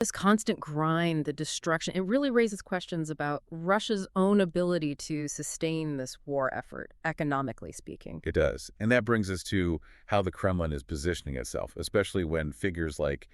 This constant grind, the destruction, it really raises questions about Russia's own ability to sustain this war effort, economically speaking. It does. And that brings us to how the Kremlin is positioning itself, especially when figures like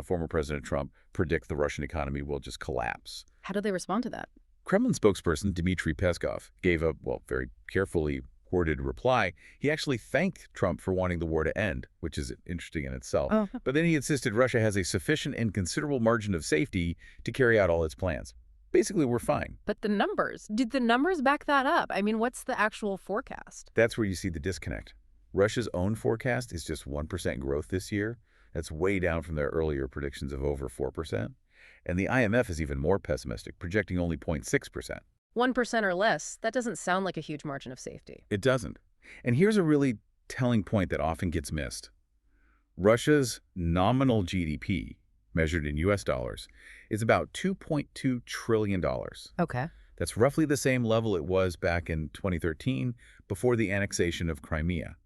former President Trump predict the Russian economy will just collapse. How do they respond to that? Kremlin spokesperson Dmitry Peskov gave a, well, very carefully worded reply. He actually thanked Trump for wanting the war to end, which is interesting in itself. Oh, But then he insisted Russia has a sufficient and considerable margin of safety to carry out all its plans. Basically, we're fine. but the numbers, did the numbers back that up? I mean, what's the actual forecast? That's where you see the disconnect. Russia's own forecast is just 1% growth this year. That's way down from their earlier predictions of over 4%. And the IMF is even more pessimistic, projecting only 0.6%. 1% or less, that doesn't sound like a huge margin of safety. It doesn't. And here's a really telling point that often gets missed. Russia's nominal GDP, measured in US dollars, is about $2.2 trillion. Okay. That's roughly the same level it was back in 2013 before the annexation of Crimea.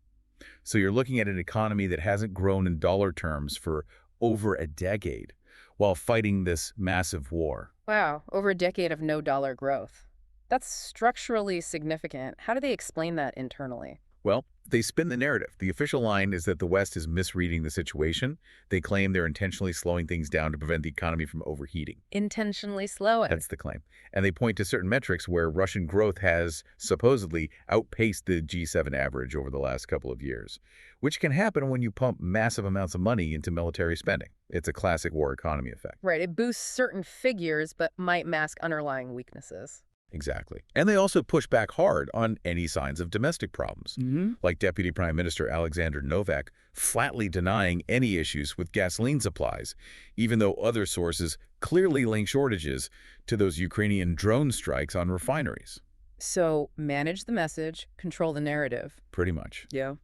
So you're looking at an economy that hasn't grown in dollar terms for over a decade while fighting this massive war. Wow, over a decade of no dollar growth. That's structurally significant. How do they explain that internally? Well, they spin the narrative. The official line is that the West is misreading the situation. They claim they're intentionally slowing things down to prevent the economy from overheating. Intentionally slow it. That's the claim. And they point to certain metrics where Russian growth has supposedly outpaced the G7 average over the last couple of years, which can happen when you pump massive amounts of money into military spending. It's a classic war economy effect. Right, it boosts certain figures but might mask underlying weaknesses. Exactly. And they also push back hard on any signs of domestic problems, like Deputy Prime Minister Alexander Novak flatly denying any issues with gasoline supplies, even though other sources clearly link shortages to those Ukrainian drone strikes on refineries. So manage the message, control the narrative. Pretty much. Yeah.